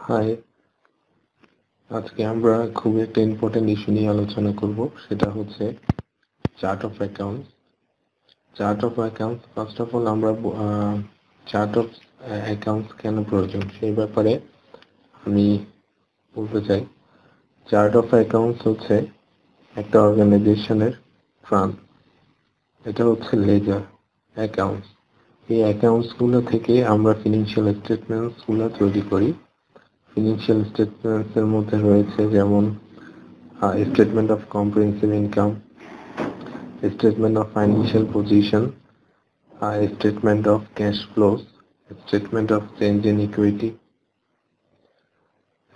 High, আজকে আমরা খুব একটা ইম্পর্টেন্ট ইস্যু নিয়ে আলোচনা করব, সেটা হচ্ছে chart of accounts. Chart of accounts, first of all আমরা চার্ট অফ অ্যাকাউন্টস কেন প্রয়োজন সেই ব্যাপারে আমি বলতে চাই। চার্ট অফ অ্যাকাউন্টস হচ্ছে একটা অর্গানাইজেশনের ফান্ড, এটা হচ্ছে লেজার অ্যাকাউন্টস। এই অ্যাকাউন্টসগুলো থেকে আমরা ফিনান্সিয়াল স্টেটমেন্টসগুলো তৈরি করি। ফিনান্সিয়াল স্টেটমেন্টসের মধ্যে রয়েছে যেমন statement of comprehensive income, statement of financial position, statement of cash flows, statement of change in equity,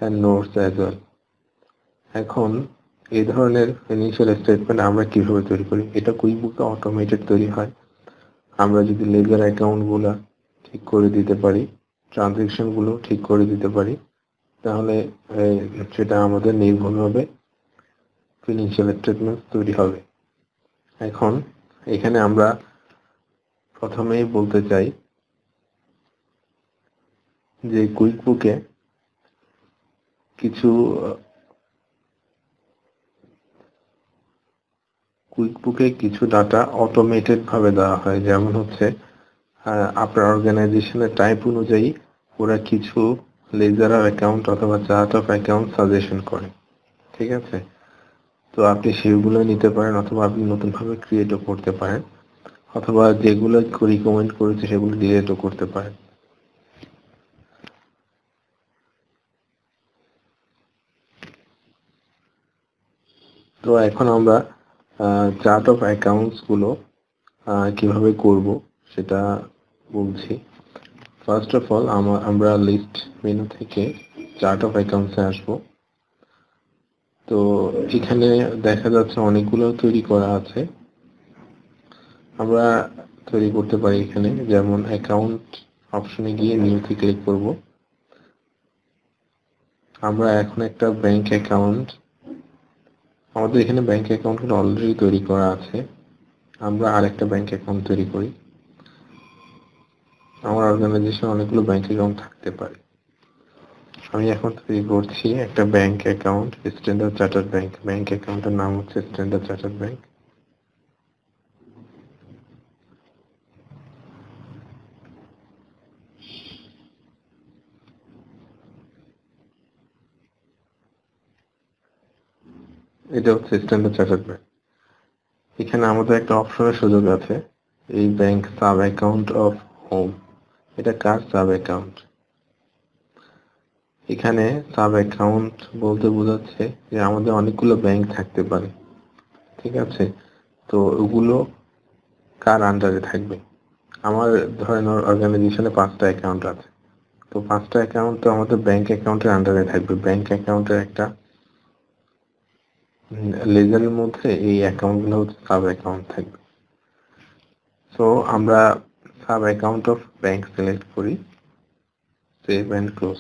and notes as well. এখন এই ধরনের ফিনান্সিয়াল স্টেটমেন্ট আমরা কিভাবে তৈরি করি? এটা কুইকবুকে অটোমেটেড তৈরি হয়। আমরা যদি লেজার অ্যাকাউন্টগুলো ঠিক করে দিতে পারি, ট্রানজ্যাকশনগুলো ঠিক করে দিতে পারি, তাহলে সেটা আমাদের নির্ভুলভাবে ফিনান্সিয়াল স্টেটমেন্ট তৈরি হবে। এখন এখানে আমরা প্রথমেই বলতে চাই যে কুইকবুকে কিছু ডাটা অটোমেটেড ভাবে দেওয়া হয়, যেমন হচ্ছে আপনার অর্গানাইজেশনের টাইপ অনুযায়ী ওরা কিছু লেজার অ্যাকাউন্ট অথবা চার্ট অফ অ্যাকাউন্ট সাজেশন করে, ঠিক আছে? তো আপনি সেগুলো নিতে পারেন, অথবা আপনি নতুনভাবে ক্রিয়েটও করতে পারেন, অথবা যেগুলো রিকমেন্ড করেছে সেগুলো ডিলিটও করতে পারেন। তো এখন আমরা চার্ট অফ অ্যাকাউন্টস গুলো কিভাবে করব সেটা বলছি। ফার্স্ট অফ অল আমরা লিস্ট মেনু থেকে চার্ট অফ অ্যাকাউন্টসে আসব। তো এখানে দেখা যাচ্ছে অনেকগুলো তৈরি করা আছে, আমরা তৈরি করতে পারি এখানে। যেমন অ্যাকাউন্ট অপশনে গিয়ে নিউতে ক্লিক করব। আমরা এখন একটা ব্যাংক অ্যাকাউন্ট, আমাদের এখানে ব্যাংক অ্যাকাউন্টগুলো অলরেডি তৈরি করা আছে, আমরা আরেকটা ব্যাংক অ্যাকাউন্ট তৈরি করি। আমার অর্গানাইজেশন অনেকগুলো ব্যাংক অ্যাকাউন্ট থাকতে পারে। আমি এখন তৈরি করছি একটা bank account, standard chartered bank. Bank অ্যাকাউন্টের নাম হচ্ছে স্ট্যান্ডার্ড চার্টার্ড ব্যাংক। এটা হচ্ছে স্ট্যান্ডার্ড চার্টার্ড ব্যাংক। এখানে আমাদের একটা অপশনের সুযোগ আছে, এই bank sub account of home. এটা কার সাব অ্যাকাউন্ট? এখানে সাব অ্যাকাউন্ট বলতে বোঝাচ্ছে যে আমাদের অনেকগুলো ব্যাংক থাকতে পারে, ঠিক আছে? তো ওগুলো কার আন্ডারে থাকবে? আমার ধরেন অর্গানাইজেশনে 5টা অ্যাকাউন্ট আছে, তো 5টা অ্যাকাউন্ট তো আমাদের ব্যাংক অ্যাকাউন্টের আন্ডারে থাকবে। ব্যাংক অ্যাকাউন্টের একটা লেজারের মধ্যে এই অ্যাকাউন্টগুলো সাব অ্যাকাউন্ট থাকবে। সো আমরা sub account of bank select করি, সেভ এন্ড ক্লোজ।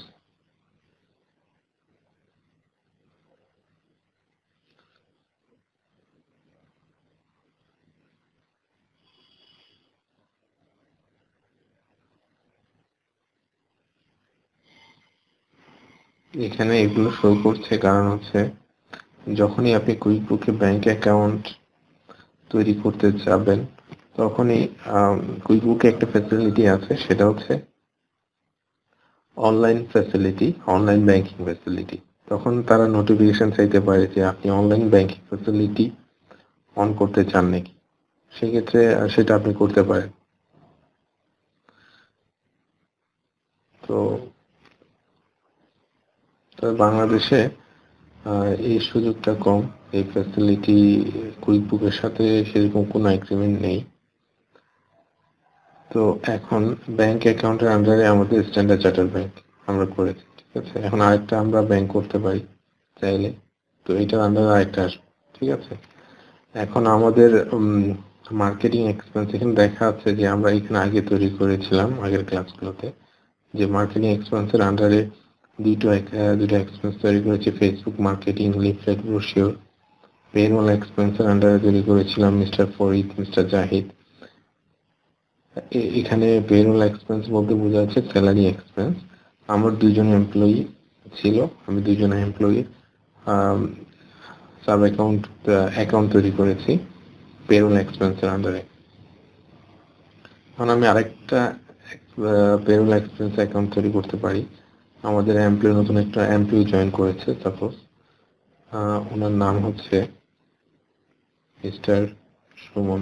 এখানে এগুলো শো করছে কারণ হচ্ছে যখনই আপনি কুইকবুকে ব্যাংক অ্যাকাউন্ট তৈরি করতে যাবেন, তখনই কুইকবুকে একটা ফ্যাসিলিটি আছে, সেটা হচ্ছে online facility, online banking facility. তখন তারা নোটিফিকেশন চাইতে পারে যে আপনি অনলাইন ব্যাংকিং ফ্যাসিলিটি অন করতে চান নাকি। সেক্ষেত্রে সেটা আপনি করতে পারেন। তো বাংলাদেশে এই সুযোগটা কম, এই ফ্যাসিলিটি কুইকবুকের সাথে সেরকম কোনো এগ্রিমেন্ট নেই। তো এখন ব্যাংক অ্যাকাউন্টের আন্ডারে আমাদের স্ট্যান্ডার্ড চার্টার্ড ব্যাংক আমরা করেছি, ঠিক আছে? এখন আরেকটা আমরা ব্যাংক করতে পারি চাইলে, তো এটার আন্ডারে আরেকটা আসবে, ঠিক আছে? এখন আমাদের মার্কেটিং এক্সপেন্স এখানে দেখা যাচ্ছে যে আমরা এখানে আগে তৈরি করেছিলাম আগের ক্লাসগুলোতে, যে মার্কেটিং এক্সপেন্সের আন্ডারে দুটো এক্সপেন্স তৈরি করেছি, Facebook marketing, leaflet, brochure. Payroll এক্সপেন্সের আন্ডারে তৈরি করেছিলাম মিস্টার ফরিদ, মিস্টার জাহিদ। এখানে পেরোল এক্সপেন্স বলতে বোঝা যাচ্ছে স্যালারি এক্সপেন্স। আমার 2জন এমপ্লয়ি ছিল, আমি দুইজনে এমপ্লয়ি সাব অ্যাকাউন্ট তৈরি করেছি পেরোল এক্সপেন্সের আন্ডারে। এখন আমি আরেকটা পেরোল এক্সপেন্স অ্যাকাউন্ট তৈরি করতে পারি। আমাদের নতুন একটা এমপ্লয়ি জয়েন করেছে, সাপোজ ওনার নাম হচ্ছে মিস্টার সুমন।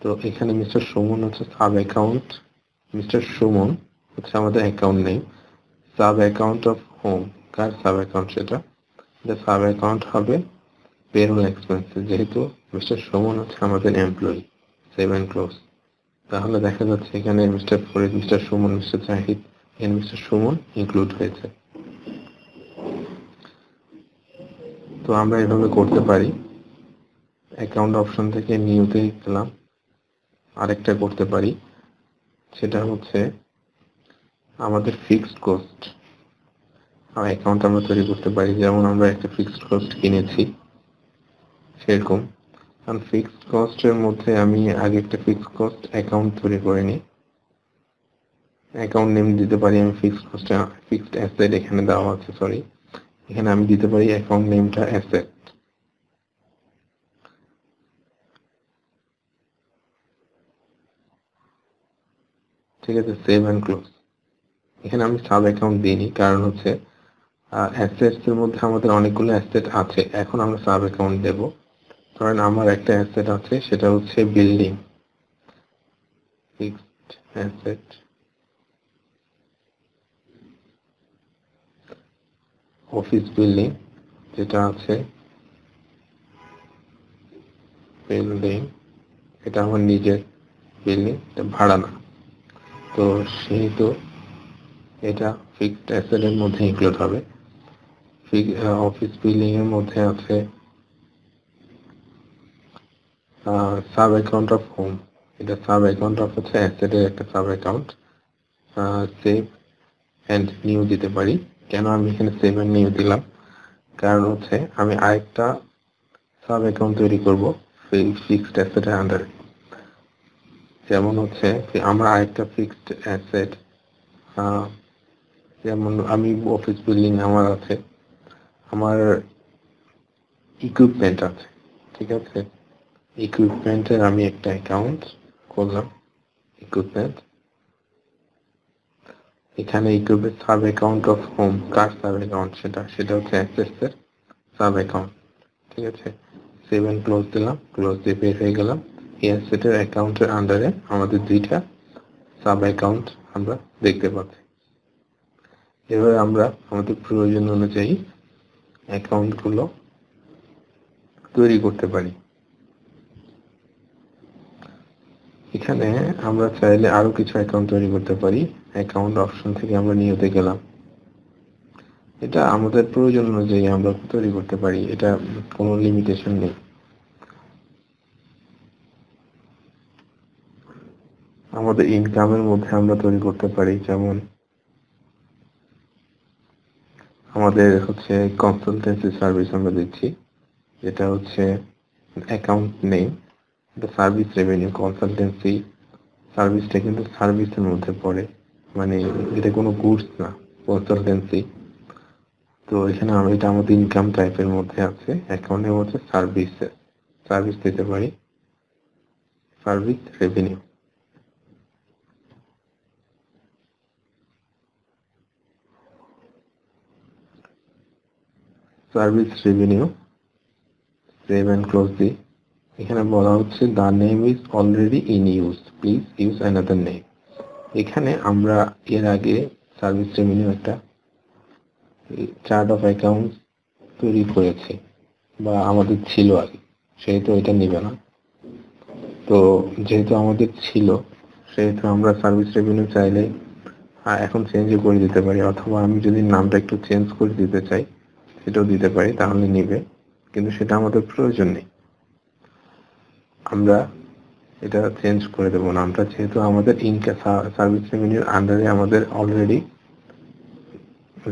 তো এখানে মিস্টার সুমন হচ্ছে সাব অ্যাকাউন্ট, মিস্টার সুমন হচ্ছে আমাদের অ্যাকাউন্ট নেই। Sub account of home, car sub account সেটা সাব অ্যাকাউন্ট হবে পেরোল এক্সপেন্স, যেহেতু মিস্টার সুমন হচ্ছে আমাদের এমপ্লয়ি। Save and close. তাহলে দেখা যাচ্ছে এখানে mister Farid, mister Suman, mister Zahid and mister Suman include হয়েছে। তো আমরা এভাবে করতে পারি। অ্যাকাউন্ট অপশন থেকে নিউতে গেলাম, আরেকটা করতে পারি, সেটা হচ্ছে আমাদের ফিক্সড কস্ট অ্যাকাউন্ট আমরা তৈরি করতে পারি। যেমন আমরা একটা ফিক্সড কস্ট কিনেছি সেরকম। কারণ ফিক্সড কস্টের মধ্যে আমি আগে একটা ফিক্সড কস্ট অ্যাকাউন্ট তৈরি করে নিই। অ্যাকাউন্ট নেম দিতে পারি আমি ফিক্সড অ্যাসেট, এখানে দেওয়া আছে, সরি, এখানে আমি দিতে পারি অ্যাকাউন্ট নেমটা অ্যাসেট। ঠিক আছে, সেভ এন্ড ক্লোজ। এখানে আমি সাব অ্যাকাউন্ট দিইনি, কারণ হচ্ছে অ্যাসেটস এর মধ্যে আমাদের অনেকগুলো অ্যাসেট আছে। এখন আমরা সাব অ্যাকাউন্ট দেব। ধরেন আমার একটা অ্যাসেট আছে, সেটা হচ্ছে building, fixed asset, office building যেটা আছে, বিল্ডিং এটা আমার নিজের বিল্ডিং, এটা ভাড়া না। তো সেহেতু এটা ফিক্সড অ্যাসেট এর মধ্যে ইনক্লুড হবে। অফিস বিল্ডিং এর মধ্যে আছে সাব অ্যাকাউন্ট অফ হোম, এটা সাব অ্যাকাউন্ট অফ হচ্ছে অ্যাসেট এর একটা sub account. Save and new দিতে পারি। কেন আমি এখানে সেভ এন্ড নিউ দিলাম, কারণ হচ্ছে আমি আরেকটা সাব অ্যাকাউন্ট তৈরি করব ফিক্সড অ্যাসেটের আন্ডারে। যেমন হচ্ছে আমরা আরেকটা ফিক্সড অ্যাসেট, যেমন আমি অফিস বিল্ডিং আমার আছে, আমার ইকুইপমেন্ট আছে, ঠিক আছে, ইকুইপমেন্টের আমি একটা অ্যাকাউন্ট করলাম, ইকুইপমেন্ট। এখানে equipment sub account of home, car sub account সেটা হচ্ছে অ্যাসেটসের সাব অ্যাকাউন্ট। ঠিক আছে, সেভ এন্ড ক্লোজ দিলাম, ক্লোজ দিয়ে বের হয়ে গেলাম। এই অ্যাসেটের অ্যাকাউন্টের আন্ডারে আমাদের দুইটা সাব অ্যাকাউন্ট আমরা দেখতে পাচ্ছি। এভাবে আমরা আমাদের প্রয়োজন অনুযায়ী অ্যাকাউন্টগুলো তৈরি করতে পারি। এখানে আমরা চাইলে আরো কিছু অ্যাকাউন্ট তৈরি করতে পারি। অ্যাকাউন্ট অপশন থেকে আমরা নিউতে গেলাম, এটা আমাদের প্রয়োজন অনুযায়ী আমরা তৈরি করতে পারি, এটা কোনো লিমিটেশন নেই। আমাদের ইনকামের মধ্যে আমরা তৈরি করতে পারি, যেমন আমাদের হচ্ছে কনসালটেন্সি সার্ভিস আমরা দিচ্ছি, যেটা হচ্ছে অ্যাকাউন্ট নেই, এটা সার্ভিস রেভিনিউ। কনসালটেন্সি সার্ভিসটা কিন্তু সার্ভিসের মধ্যে পড়ে, মানে এটা কোনো গুডস না, কনসালটেন্সি। তো এখানে এটা আমাদের ইনকাম টাইপের মধ্যে আছে, অ্যাকাউন্টের মধ্যে সার্ভিস দিতে পারি, service revenue. Service revenue save and close দিই। এখানে বলা হচ্ছে the name is already in use, please use another name. এখানে আমরা এর আগে সার্ভিস রেভিনিউ একটা চার্ট অফ অ্যাকাউন্ট তৈরি করেছি, বা আমাদের ছিল আগে, সেহেতু এটা নিবে না। তো যেহেতু আমাদের ছিল, সেহেতু আমরা সার্ভিস রেভিনিউ চাইলে এখন চেঞ্জ করে দিতে পারি, অথবা আমি যদি নামটা একটু চেঞ্জ করে দিতে চাই সেটাও দিতে পারি, তাহলে নিবে, কিন্তু সেটা আমাদের প্রয়োজন নেই। আমরা এটা চেঞ্জ করে দেবো নামটা, যেহেতু আমাদের সার্ভিস রেভিনিউর আন্ডারে আমাদের অলরেডি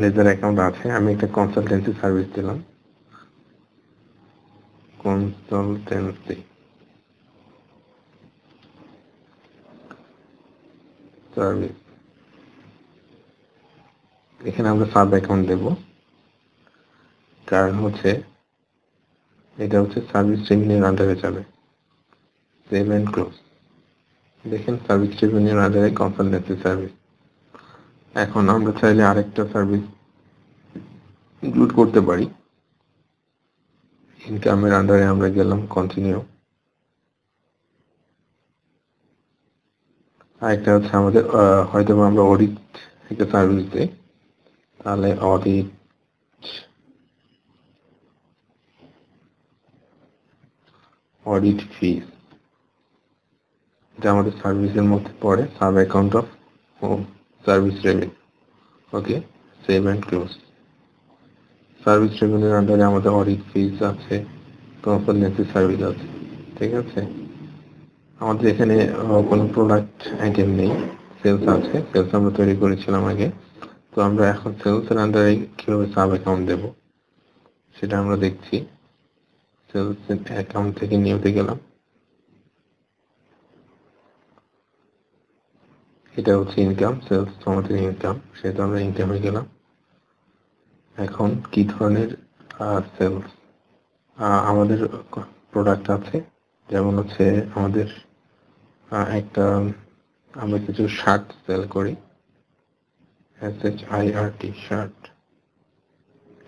লেজার অ্যাকাউন্ট আছে। আমি একটা কনসালটেন্সি সার্ভিস দিলাম, কনসালটেন্সি সার্ভিস। এখানে আমরা সাব অ্যাকাউন্ট দেব, কারণ হচ্ছে এটা হচ্ছে সার্ভিস রেভিনিউর আন্ডারে যাবে। Save and close. দেখেন সার্ভিস রেভিনিউর আন্ডারে কনসালটেন্সি সার্ভিস। এখন আমরা চাইলে আরেকটা সার্ভিস ইনক্লুড করতে পারি। ইনকামের আন্ডারে আমরা গেলাম কন্টিনিউ। আরেকটা হচ্ছে আমাদের হয়তো আমরা অডিট একটা সার্ভিস দিই, তাহলে অডিট ফিস, এটা আমাদের সার্ভিসের মধ্যে পড়ে, sub account of home service revenue. Okay, save and close. Service রেভিনিউর আন্ডারে আমাদের অডিট ফিস আছে, কনসালটেন্সি সার্ভিস আছে। ঠিক আছে, আমাদের এখানে কোনো প্রোডাক্ট আইটেম নেই, সেলস আছে, সেলস আমরা তৈরি করেছিলাম আগে। তো আমরা এখন সেলসের আন্ডারে কিভাবে সাব অ্যাকাউন্ট দেব সেটা আমরা দেখছি। সেলস অ্যাকাউন্ট থেকে নিউতে গেলাম, এটা হচ্ছে ইনকাম, সেলস আমাদের ইনকাম, সেটা আমরা ইনকামে গেলাম। এখন কি ধরনের সেলস আমাদের প্রোডাক্ট আছে, যেমন হচ্ছে আমাদের একটা আমরা কিছু শার্ট সেল করি, SHIRT শার্ট,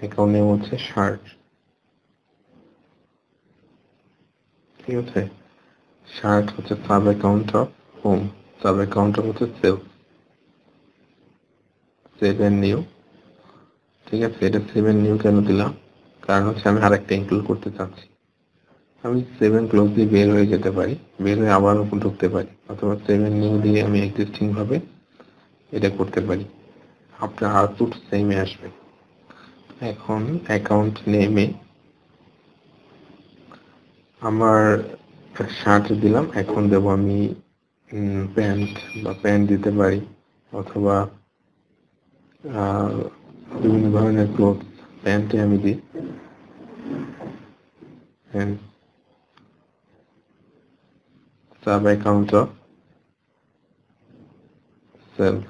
অ্যাকাউন্ট নেম হচ্ছে শার্ট। ঠিক আছে, শার্ট হচ্ছে sub account of home, sub account হচ্ছে সেলস, সেভ এন্ড নিউ। ঠিক আছে, এটা সেভ এন্ড নিউ কেন দিলাম, কারণ হচ্ছে আমি আরেকটা ইনক্লুড করতে চাচ্ছি। আমি সেভ এন্ড ক্লোজ দিয়ে বের হয়ে যেতে পারি, বের হয়ে আবার ঢুকতে পারি, অথবা সেভ এন্ড নিউ দিয়ে আমি এক্সিস্টিং ভাবে এটা করতে পারি। আপনার আউটপুট সেমই আসবে। এখন অ্যাকাউন্ট নেমে আমার শার্ট দিলাম, এখন দেব আমি প্যান্ট বা প্যান্ট দিতে পারি, অথবা বিভিন্ন ধরনের ক্লোথ, প্যান্টে আমি দিই sub account of sales,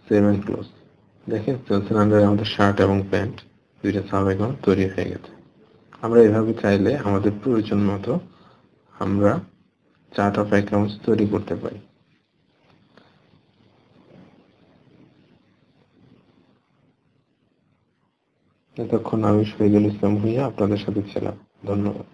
save and close. দেখেন সেলসের আন্ডারে আমাদের শার্ট এবং প্যান্ট দুইটা সাব অ্যাকাউন্ট তৈরি হয়ে গেছে। আমরা এভাবে চাইলে আমাদের প্রয়োজন মতো আমরা চার্ট অফ অ্যাকাউন্টস তৈরি করতে পারি। এতক্ষণ আমি শহীদুল ইসলাম ভূঁইয়া আপনাদের সাথে ছিলাম। ধন্যবাদ।